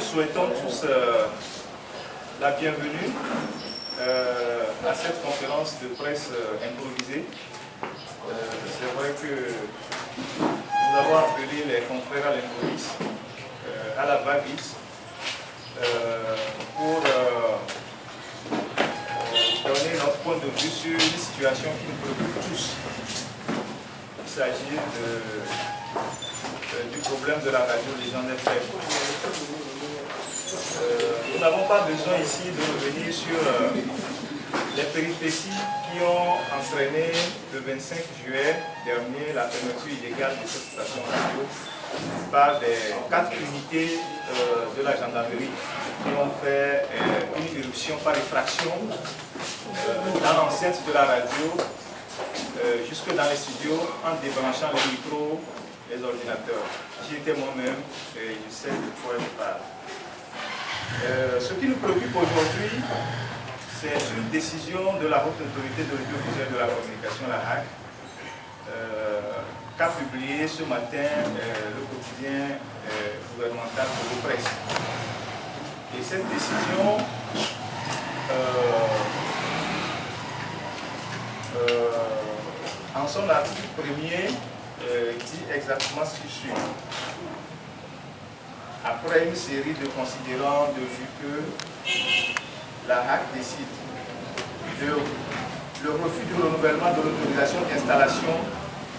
souhaitons tous la bienvenue à cette conférence de presse improvisée. C'est vrai que nous avons appelé les confrères à l'improviste, à la va-vite, pour donner notre point de vue sur une situation qui nous préoccupe tous. Il s'agit du problème de la radio légendaire faible. Nous n'avons pas besoin ici de revenir sur les péripéties qui ont entraîné le 25 juillet dernier la fermeture illégale de cette station radio par des 4 unités de la gendarmerie qui ont fait une éruption par effraction dans l'enceinte de la radio jusque dans les studios en débranchant les micros, les ordinateurs. J'y étais moi-même et je sais de quoi je parle. Ce qui nous préoccupe aujourd'hui, c'est une décision de la Haute Autorité de l'Audiovisuel de la Communication, la HAC, qu'a publié ce matin le quotidien gouvernemental de presse. Et cette décision en son article premier dit exactement ce qui suit. Après une série de considérants de vue que la HAC décide le refus du renouvellement de l'autorisation d'installation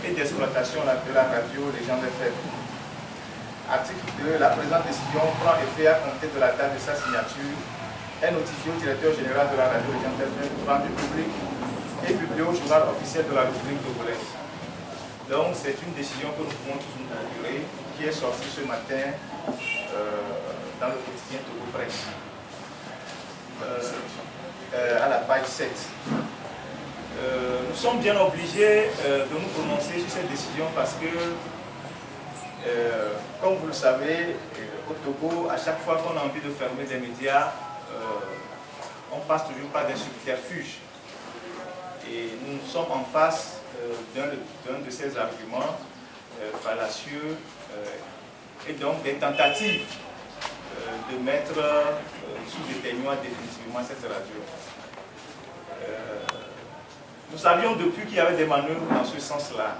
et d'exploitation de la radio légendaire faible. Article 2. La présente décision prend effet à compter de la date de sa signature, est notifiée au directeur général de la radio légendaire faible, rendu public et publié au journal officiel de la République togolaise. Donc c'est une décision que nous pouvons tous nous procurer, qui est sortie ce matin dans le quotidien Togo Presse, à la page 7. Nous sommes bien obligés de nous prononcer sur cette décision parce que, comme vous le savez, au Togo, à chaque fois qu'on a envie de fermer des médias, on passe toujours par des subterfuges. Et nous sommes en face d'un de ces arguments fallacieux et donc des tentatives de mettre sous éteignoir définitivement cette radio. Nous savions depuis qu'il y avait des manœuvres dans ce sens-là.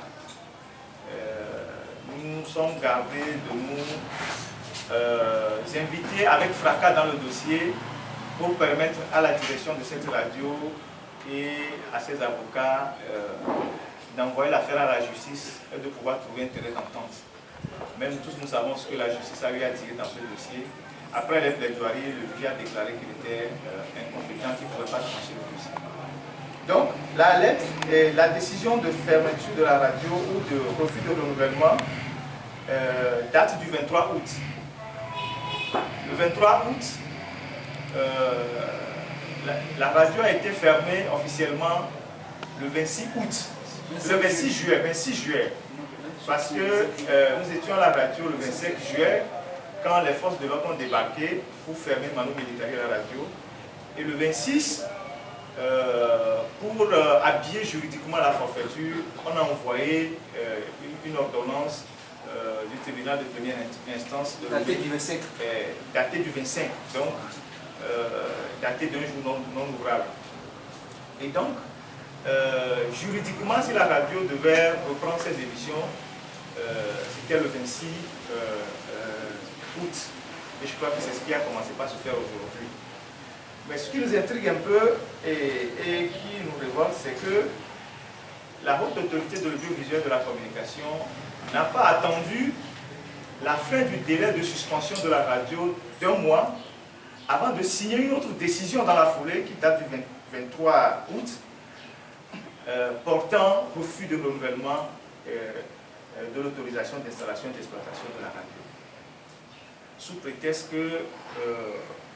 Nous nous sommes gardés de nous inviter avec fracas dans le dossier pour permettre à la direction de cette radio et à ses avocats d'envoyer l'affaire à la justice et de pouvoir trouver un terrain d'entente. Même tous nous savons ce que la justice a eu à dire dans ce dossier. Après les plaidoiries, le juge a déclaré qu'il était incompétent, qu'il ne pouvait pas trancher le dossier. Donc, la lettre et la décision de fermeture de la radio ou de refus de renouvellement date du 23 août. Le 23 août, la radio a été fermée officiellement le 26 août. Le 26 juillet. Parce que nous étions à la radio le 25 juillet quand les forces de l'ordre ont débarqué pour fermer Manu Militari à la radio. Et le 26, pour habiller juridiquement la forfaiture, on a envoyé une ordonnance du tribunal de première instance daté du 25. Daté du 25, donc daté d'un jour non ouvrable. Et donc, juridiquement, si la radio devait reprendre ses émissions, c'était le 26 août. Et je crois que c'est ce qui a commencé par se faire aujourd'hui. Mais ce qui nous intrigue un peu et qui nous révolte, c'est que la Haute Autorité de l'Audiovisuel de la Communication n'a pas attendu la fin du délai de suspension de la radio d'un mois avant de signer une autre décision dans la foulée qui date du 23 août portant refus de renouvellement de l'autorisation d'installation et d'exploitation de la radio. Sous prétexte que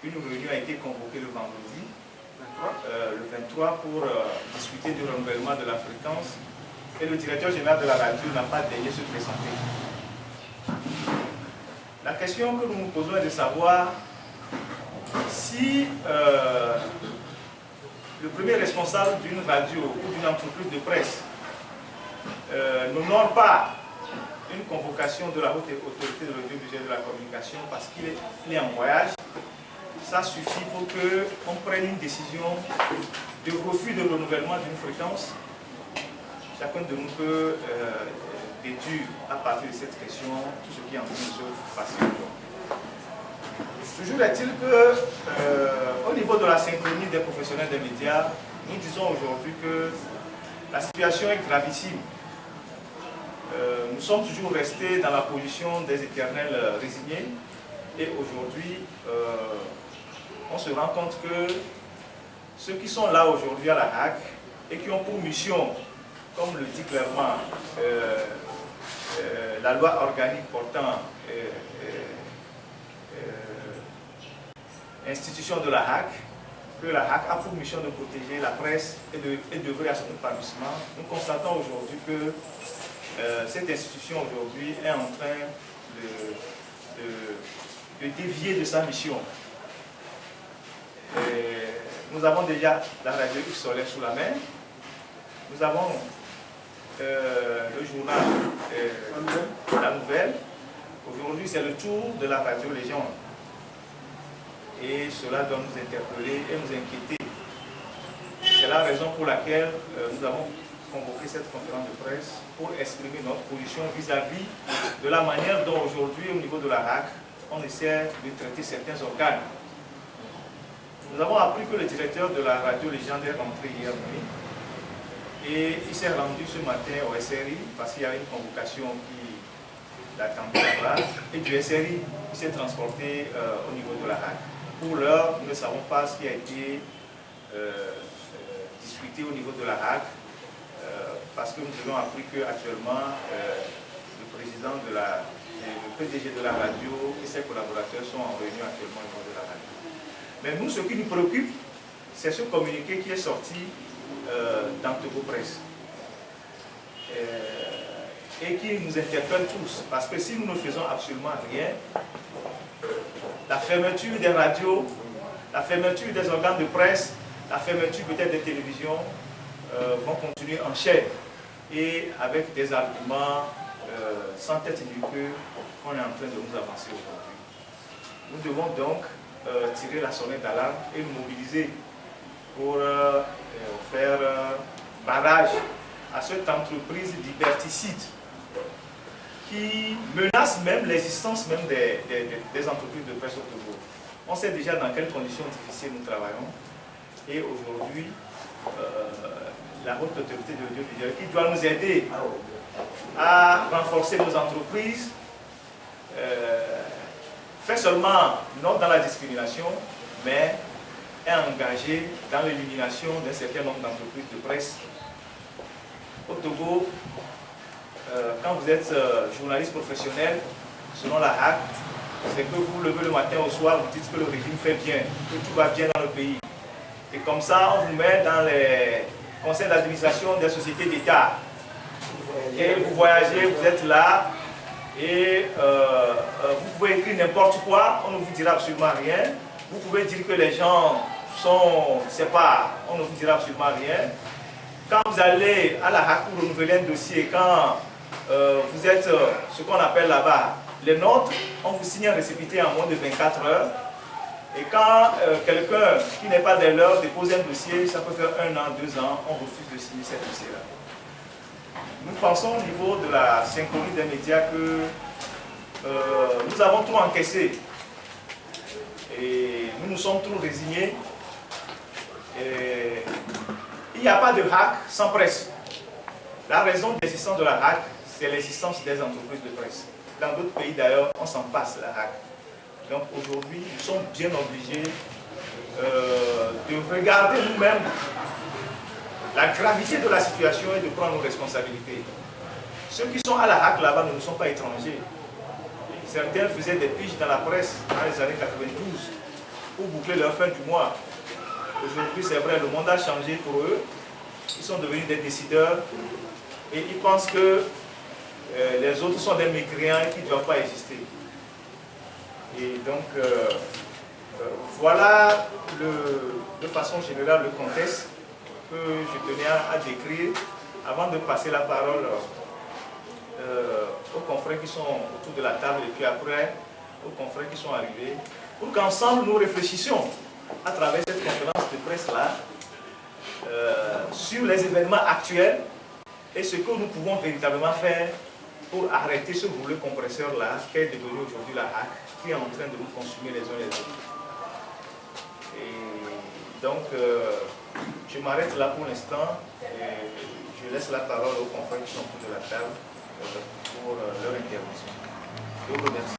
une réunion a été convoquée le vendredi, le 23, pour discuter du renouvellement de la fréquence, et le directeur général de la radio n'a pas daigné se présenter. La question que nous nous posons est de savoir si le premier responsable d'une radio ou d'une entreprise de presse n'honore pas une convocation de la haute autorité de l'audiovisuel et de la communication parce qu'il est en voyage, ça suffit pour qu'on prenne une décision de refus de renouvellement d'une fréquence. Chacun de nous peut déduire à partir de cette question tout ce qui est en train de se passer aujourd'hui. Toujours est-il qu'au niveau de la synchronie des professionnels des médias, nous disons aujourd'hui que la situation est gravissime. Nous sommes toujours restés dans la position des éternels résignés et aujourd'hui, on se rend compte que ceux qui sont là aujourd'hui à la HAC et qui ont pour mission, comme le dit clairement la loi organique portant institution de la HAC, que la HAC a pour mission de protéger la presse et d'œuvrer à son épanouissement. Nous constatons aujourd'hui que cette institution aujourd'hui est en train de dévier de sa mission. Nous avons déjà la radio X Solaire sous la main. Nous avons le journal La Nouvelle. Aujourd'hui, c'est le tour de la radio Légende. Et cela doit nous interpeller et nous inquiéter. C'est la raison pour laquelle nous avons convoqué cette conférence de presse pour exprimer notre position vis-à-vis de la manière dont aujourd'hui, au niveau de la HAC, on essaie de traiter certains organes. Nous avons appris que le directeur de la radio Légende est rentré hier nuit et il s'est rendu ce matin au SRI parce qu'il y a une convocation qui l'attendait là-bas et du SRI il s'est transporté au niveau de la HAC. Pour l'heure, nous ne savons pas ce qui a été discuté au niveau de la HAC parce que nous avons appris qu'actuellement le président le PDG de la radio et ses collaborateurs sont en réunion actuellement au niveau de la radio. Mais nous, ce qui nous préoccupe, c'est ce communiqué qui est sorti dans Togo Presse et qui nous interpelle tous. Parce que si nous ne faisons absolument rien, la fermeture des radios, la fermeture des organes de presse, la fermeture peut-être des télévisions vont continuer en chaîne et avec des arguments sans tête ni queue qu'on est en train de nous avancer aujourd'hui. Nous devons donc tirer la sonnette d'alarme et nous mobiliser pour faire barrage à cette entreprise liberticide qui menace même l'existence même des entreprises de presse au Togo. On sait déjà dans quelles conditions difficiles nous travaillons et aujourd'hui la haute autorité de l'audiovisuel qui doit nous aider à renforcer nos entreprises fait seulement non dans la discrimination, mais est engagé dans l'élimination d'un certain nombre d'entreprises de presse. Au Togo, quand vous êtes journaliste professionnel, selon la HAC, c'est que vous vous levez le matin au soir, vous dites que le régime fait bien, que tout va bien dans le pays. Et comme ça, on vous met dans les conseils d'administration des sociétés d'État. Et vous voyagez, vous êtes là, et vous pouvez écrire n'importe quoi, on ne vous dira absolument rien. Vous pouvez dire que les gens sont, je ne sais pas, on ne vous dira absolument rien. Quand vous allez à la HAC pour renouveler un dossier, quand vous êtes ce qu'on appelle là-bas les nôtres, on vous signe un récépissé en moins de 24 heures. Et quand quelqu'un qui n'est pas de l'heure dépose un dossier, ça peut faire 1 an, 2 ans, on refuse de signer ce dossier-là. Nous pensons au niveau de la synchronie des médias que nous avons trop encaissé et nous nous sommes trop résignés. Et il n'y a pas de HAC sans presse. La raison d'existence de la HAC, c'est l'existence des entreprises de presse. Dans d'autres pays d'ailleurs, on s'en passe la HAC. Donc aujourd'hui, nous sommes bien obligés de regarder nous-mêmes la gravité de la situation et de prendre nos responsabilités. Ceux qui sont à la HAC là-bas ne sont pas étrangers. Certains faisaient des piges dans la presse dans les années 92 pour boucler leur fin du mois. Aujourd'hui, c'est vrai, le monde a changé pour eux. Ils sont devenus des décideurs et ils pensent que les autres sont des mécréants qui ne doivent pas exister. Et donc, voilà de façon générale le contexte que je tenais à décrire avant de passer la parole aux confrères qui sont autour de la table et puis après aux confrères qui sont arrivés, pour qu'ensemble nous réfléchissions à travers cette conférence de presse-là sur les événements actuels et ce que nous pouvons véritablement faire pour arrêter ce rouleau compresseur-là qui est devenu aujourd'hui la HAC, qui est en train de nous consumer les uns les autres. Et donc, je m'arrête là pour l'instant et je laisse la parole aux confrères qui sont autour de la table pour leur intervention. Je vous remercie.